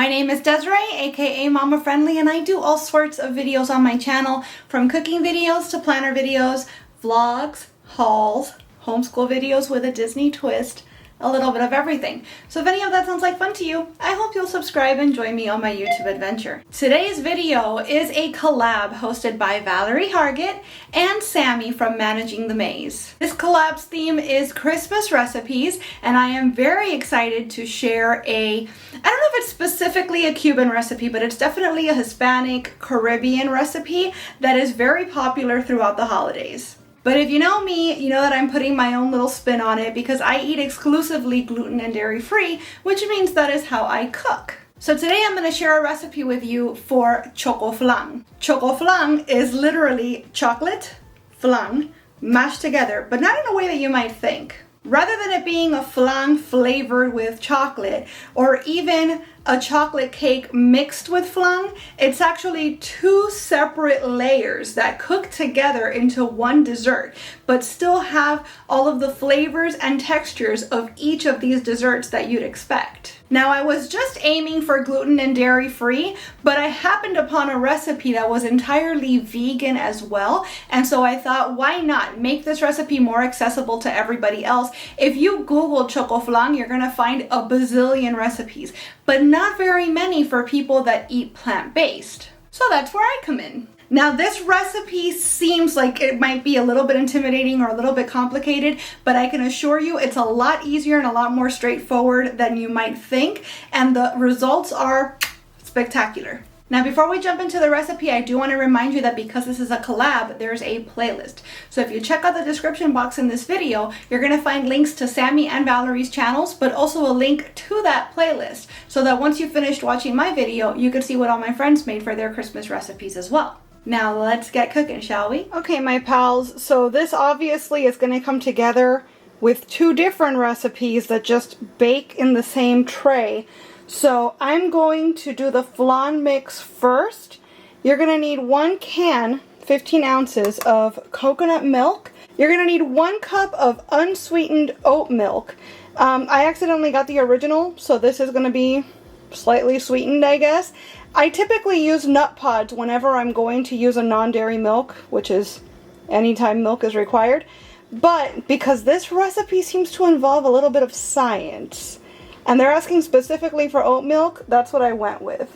My name is Desiree, aka Mama Friendly, and I do all sorts of videos on my channel, from cooking videos to planner videos, vlogs, hauls, homeschool videos with a Disney twist, a little bit of everything. So if any of that sounds like fun to you, I hope you'll subscribe and join me on my YouTube adventure. Today's video is a collab hosted by Valerie Hargett and Sammy from Managing the Maze. This collab's theme is Christmas recipes, and I am very excited to share I don't know if it's specifically a Cuban recipe, but it's definitely a Hispanic Caribbean recipe that is very popular throughout the holidays. But if you know me, you know that I'm putting my own little spin on it because I eat exclusively gluten and dairy free, which means that is how I cook. So today I'm going to share a recipe with you for ChocoFlan. ChocoFlan is literally chocolate flan mashed together, but not in a way that you might think. Rather than it being a flan flavored with chocolate, or even a chocolate cake mixed with flan, it's actually two separate layers that cook together into one dessert, but still have all of the flavors and textures of each of these desserts that you'd expect. Now, I was just aiming for gluten and dairy free, but I happened upon a recipe that was entirely vegan as well, and so I thought, why not make this recipe more accessible to everybody else? If you Google ChocoFlan, you're gonna find a bazillion recipes, but not very many for people that eat plant-based. So that's where I come in. Now, this recipe seems like it might be a little bit intimidating or a little bit complicated, but I can assure you it's a lot easier and a lot more straightforward than you might think, and the results are spectacular. Now, before we jump into the recipe, I do want to remind you that because this is a collab, there's a playlist. So if you check out the description box in this video, you're going to find links to Sammy and Valerie's channels, but also a link to that playlist, so that once you've finished watching my video, you can see what all my friends made for their Christmas recipes as well. Now let's get cooking, shall we? Okay, my pals, so this obviously is going to come together with two different recipes that just bake in the same tray. So I'm going to do the flan mix first. You're going to need 1 can, 15 ounces of coconut milk. You're going to need 1 cup of unsweetened oat milk. I accidentally got the original, so this is going to be slightly sweetened, I guess. I typically use nut pods whenever I'm going to use a non-dairy milk, which is anytime milk is required. But because this recipe seems to involve a little bit of science, and they're asking specifically for oat milk, that's what I went with.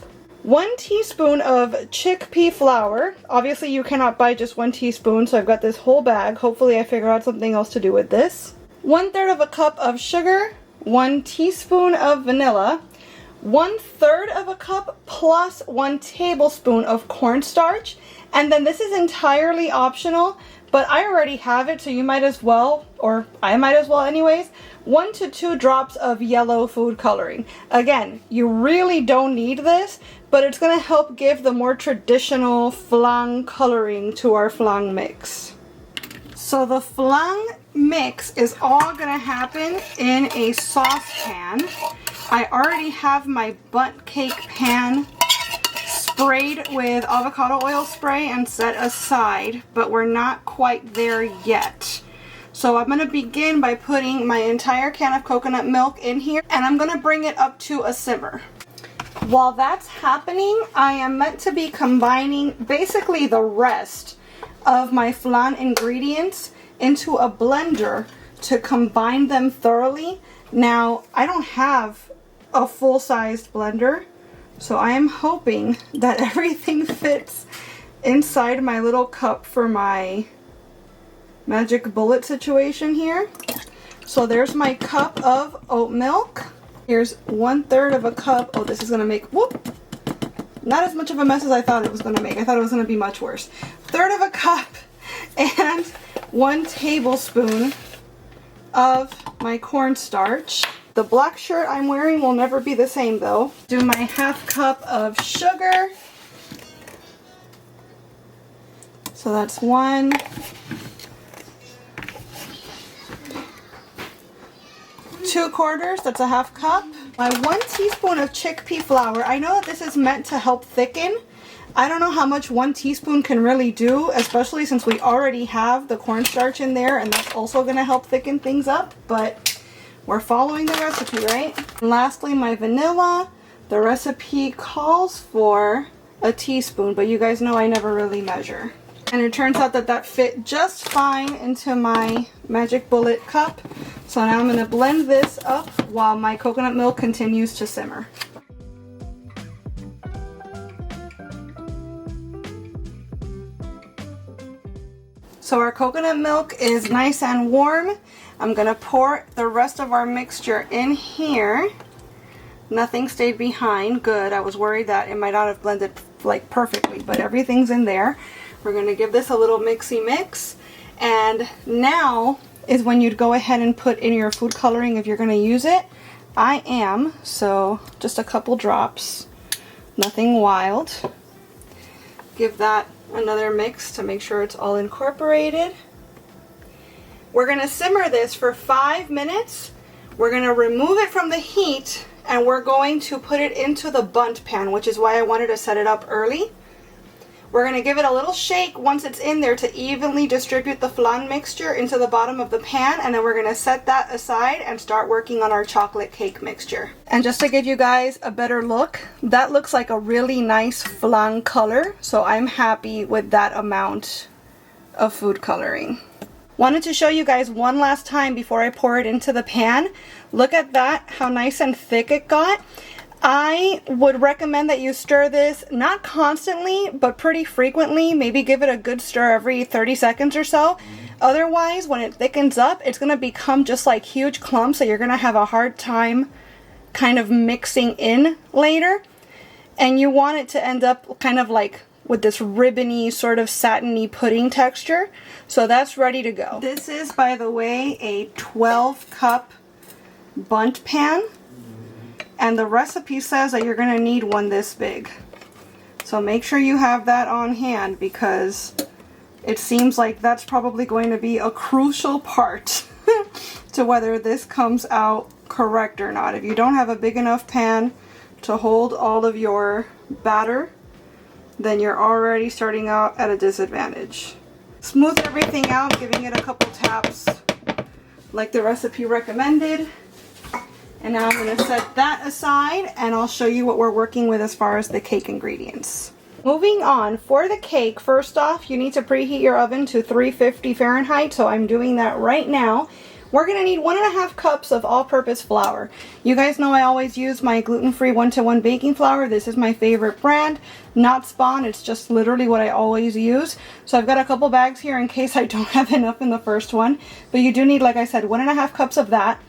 1 teaspoon of chickpea flour. Obviously you cannot buy just 1 teaspoon, so I've got this whole bag. Hopefully I figure out something else to do with this. 1/3 of a cup of sugar, 1 teaspoon of vanilla, 1/3 of a cup plus 1 tablespoon of cornstarch. And then this is entirely optional, but I already have it, so you might as well, or I might as well anyways, 1 to 2 drops of yellow food coloring. Again, you really don't need this, but it's going to help give the more traditional flan coloring to our flan mix. So the flan mix is all going to happen in a saucepan. I already have my bundt cake pan sprayed with avocado oil spray and set aside, but we're not quite there yet. So I'm going to begin by putting my entire can of coconut milk in here, and I'm going to bring it up to a simmer. While that's happening, I am meant to be combining basically the rest of my flan ingredients into a blender to combine them thoroughly. Now, I don't have a full-sized blender, so I am hoping that everything fits inside my little cup for my magic bullet situation here. So there's my cup of oat milk. Here's 1/3 of a cup. Oh, this is gonna make, whoop, not as much of a mess as I thought it was gonna make. I thought it was gonna be much worse. 1/3 of a cup and 1 tablespoon of my cornstarch. The black shirt I'm wearing will never be the same though. Do my 1/2 cup of sugar. So that's 1. 2/4, that's a 1/2 cup. My 1 teaspoon of chickpea flour. I know that this is meant to help thicken. I don't know how much 1 teaspoon can really do, especially since we already have the cornstarch in there, and that's also going to help thicken things up, but we're following the recipe, right? And lastly, my vanilla, The recipe calls for a teaspoon, but you guys know I never really measure. And it turns out that that fit just fine into my Magic Bullet cup. So now I'm going to blend this up while my coconut milk continues to simmer. So our coconut milk is nice and warm. I'm going to pour the rest of our mixture in here. Nothing stayed behind. Good. I was worried that it might not have blended like perfectly, but everything's in there. We're going to give this a little mixy mix. And now is when you'd go ahead and put in your food coloring if you're going to use it. I am, so just a couple drops. Nothing wild. Give that another mix to make sure it's all incorporated. We're going to simmer this for 5 minutes. We're going to remove it from the heat and we're going to put it into the bundt pan, which is why I wanted to set it up early. We're going to give it a little shake once it's in there to evenly distribute the flan mixture into the bottom of the pan, and then we're going to set that aside and start working on our chocolate cake mixture. And just to give you guys a better look, that looks like a really nice flan color, so I'm happy with that amount of food coloring. Wanted to show you guys one last time before I pour it into the pan. Look at that, how nice and thick it got. I would recommend that you stir this not constantly, but pretty frequently. Maybe give it a good stir every 30 seconds or so. Otherwise, when it thickens up, it's going to become just like huge clumps, so you're going to have a hard time kind of mixing in later. And you want it to end up kind of like with this ribbony, sort of satiny pudding texture. So that's ready to go. This is, by the way, a 12-cup bundt pan. And the recipe says that you're going to need one this big. So make sure you have that on hand, because it seems like that's probably going to be a crucial part to whether this comes out correct or not. If you don't have a big enough pan to hold all of your batter, then you're already starting out at a disadvantage. Smooth everything out, giving it a couple taps like the recipe recommended. And now I'm going to set that aside and I'll show you what we're working with as far as the cake ingredients. Moving on, for the cake, first off, you need to preheat your oven to 350 Fahrenheit, so I'm doing that right now. We're going to need 1.5 cups of all-purpose flour. You guys know I always use my gluten-free 1-to-1 baking flour. This is my favorite brand, not Spawn. It's just literally what I always use. So I've got a couple bags here in case I don't have enough in the first one. But you do need, like I said, 1.5 cups of that.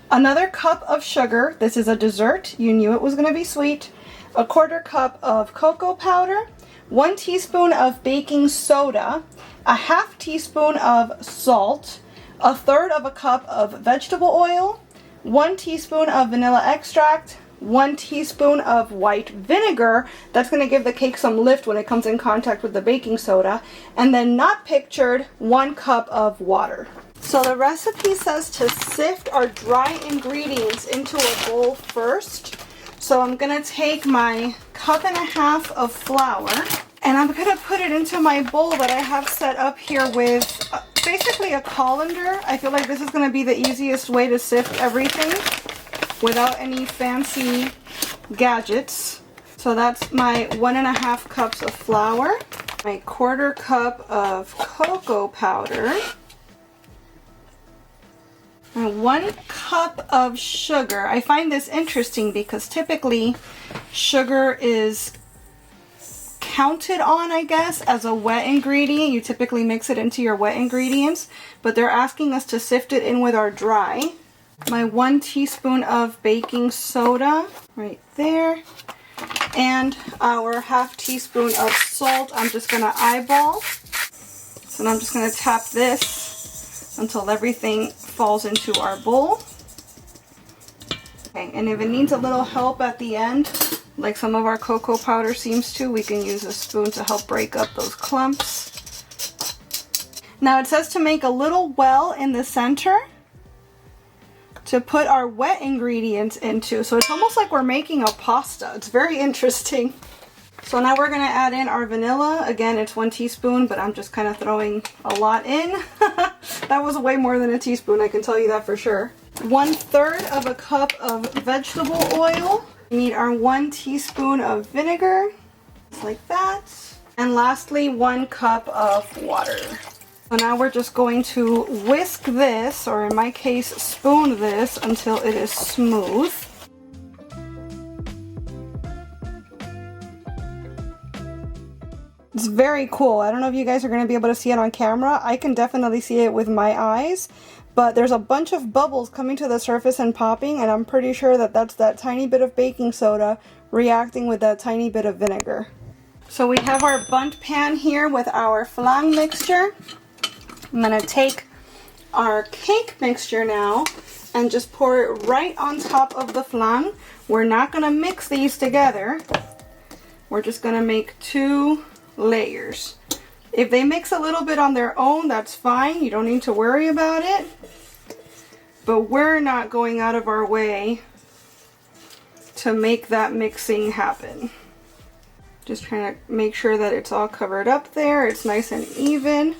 Another cup of sugar. This is a dessert. You knew it was going to be sweet. 1/4 cup of cocoa powder. 1 teaspoon of baking soda. 1/2 teaspoon of salt. 1/3 cup of vegetable oil. 1 teaspoon of vanilla extract. 1 teaspoon of white vinegar. That's going to give the cake some lift when it comes in contact with the baking soda. And then, not pictured, 1 cup of water. So the recipe says to sift our dry ingredients into a bowl first. So I'm going to take my 1.5 cups of flour and I'm going to put it into my bowl that I have set up here with basically a colander. I feel like this is going to be the easiest way to sift everything without any fancy gadgets. So that's my 1.5 cups of flour, my 1/4 cup of cocoa powder, and 1 cup of sugar. I find this interesting because typically sugar is counted on, I guess, as a wet ingredient. You typically mix it into your wet ingredients, but they're asking us to sift it in with our dry. My 1 teaspoon of baking soda right there, and our 1/2 teaspoon of salt. I'm just going to eyeball. So I'm just going to tap this until everything falls into our bowl. Okay, and if it needs a little help at the end, like some of our cocoa powder seems to, we can use a spoon to help break up those clumps. Now it says to make a little well in the center to put our wet ingredients into. So it's almost like we're making a pasta. It's very interesting. So now we're going to add in our vanilla. Again, it's 1 teaspoon, but I'm just kind of throwing a lot in. That was way more than a teaspoon, I can tell you that for sure. 1/3 cup of vegetable oil. We need our 1 teaspoon of vinegar, just like that. And lastly, 1 cup of water. So now we're just going to whisk this, or in my case, spoon this until it is smooth. It's very cool. I don't know if you guys are going to be able to see it on camera. I can definitely see it with my eyes, but there's a bunch of bubbles coming to the surface and popping, and I'm pretty sure that that's that tiny bit of baking soda reacting with that tiny bit of vinegar. So we have our bundt pan here with our flan mixture. I'm going to take our cake mixture now and just pour it right on top of the flan. We're not going to mix these together. We're just going to make 2 layers. If they mix a little bit on their own, that's fine. You don't need to worry about it. But we're not going out of our way to make that mixing happen. Just trying to make sure that it's all covered up there. It's nice and even.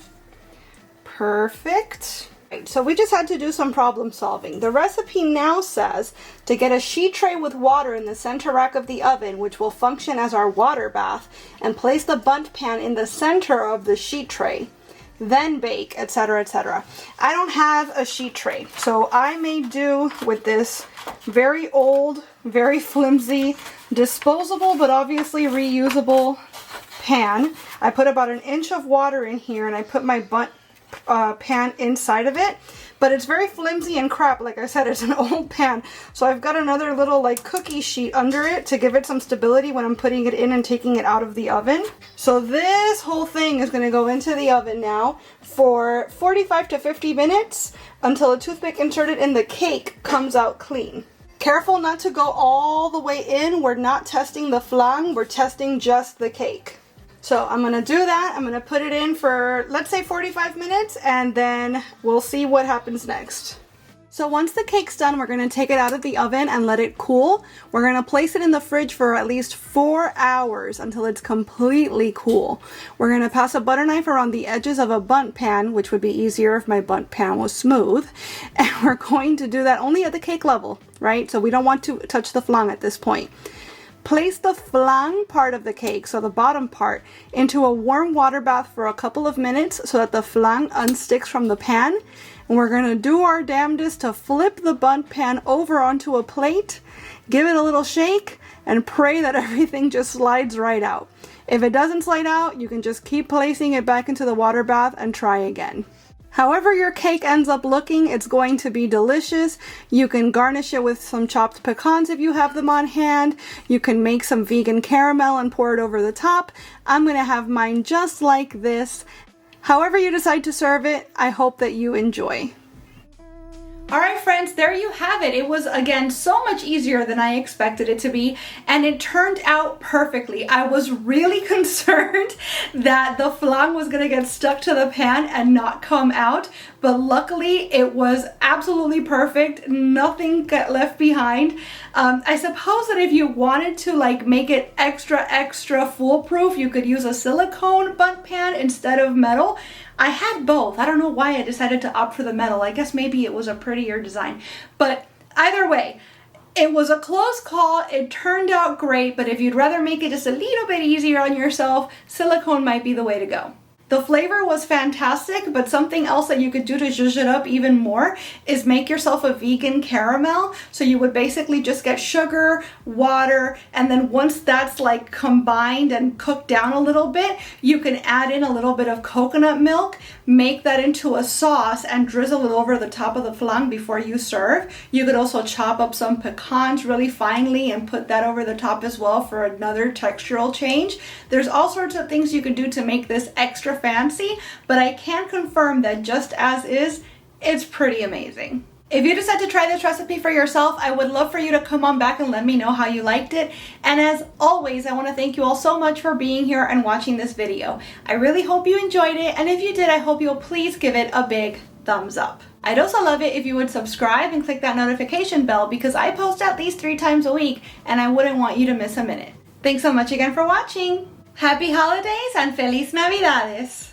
Perfect. So we just had to do some problem solving. The recipe now says to get a sheet tray with water in the center rack of the oven, which will function as our water bath, and place the bundt pan in the center of the sheet tray. Then bake, etc., etc. I don't have a sheet tray, so I made do with this very old, very flimsy, disposable but obviously reusable pan. I put about 1 inch of water in here, and I put my bundt pan inside of it, but it's very flimsy and crap. Like I said, it's an old pan, so I've got another little like cookie sheet under it to give it some stability when I'm putting it in and taking it out of the oven. So this whole thing is going to go into the oven now for 45 to 50 minutes until a toothpick inserted in the cake comes out clean. Careful not to go all the way in. We're not testing the flan, we're testing just the cake. So I'm going to do that. I'm going to put it in for, let's say, 45 minutes, and then we'll see what happens next. So once the cake's done, we're going to take it out of the oven and let it cool. We're going to place it in the fridge for at least 4 hours until it's completely cool. We're going to pass a butter knife around the edges of a bundt pan, which would be easier if my bundt pan was smooth. And we're going to do that only at the cake level, right? So we don't want to touch the flan at this point. Place the flan part of the cake, so the bottom part, into a warm water bath for a couple of minutes so that the flan unsticks from the pan. And we're going to do our damnedest to flip the bundt pan over onto a plate, give it a little shake, and pray that everything just slides right out. If it doesn't slide out, you can just keep placing it back into the water bath and try again. However your cake ends up looking, it's going to be delicious. You can garnish it with some chopped pecans if you have them on hand. You can make some vegan caramel and pour it over the top. I'm going to have mine just like this. However you decide to serve it, I hope that you enjoy. Alright friends, there you have it. It was, again, so much easier than I expected it to be, and it turned out perfectly. I was really concerned that the flan was going to get stuck to the pan and not come out, but luckily it was absolutely perfect. Nothing got left behind. I suppose that if you wanted to like make it extra foolproof, you could use a silicone bundt pan instead of metal. I had both. I don't know why I decided to opt for the metal. I guess maybe it was a prettier design. But either way, it was a close call. It turned out great, but if you'd rather make it just a little bit easier on yourself, silicone might be the way to go. The flavor was fantastic, but something else that you could do to zhuzh it up even more is make yourself a vegan caramel. So you would basically just get sugar, water, and then once that's like combined and cooked down a little bit, you can add in a little bit of coconut milk, make that into a sauce, and drizzle it over the top of the flan before you serve. You could also chop up some pecans really finely and put that over the top as well for another textural change. There's all sorts of things you can do to make this extra fancy, but I can confirm that just as is, it's pretty amazing. If you decide to try this recipe for yourself, I would love for you to come on back and let me know how you liked it. And as always, I want to thank you all so much for being here and watching this video. I really hope you enjoyed it, and if you did, I hope you'll please give it a big thumbs up. I'd also love it if you would subscribe and click that notification bell, because I post at least 3 times a week and I wouldn't want you to miss a minute. Thanks so much again for watching. Happy holidays and Feliz Navidades!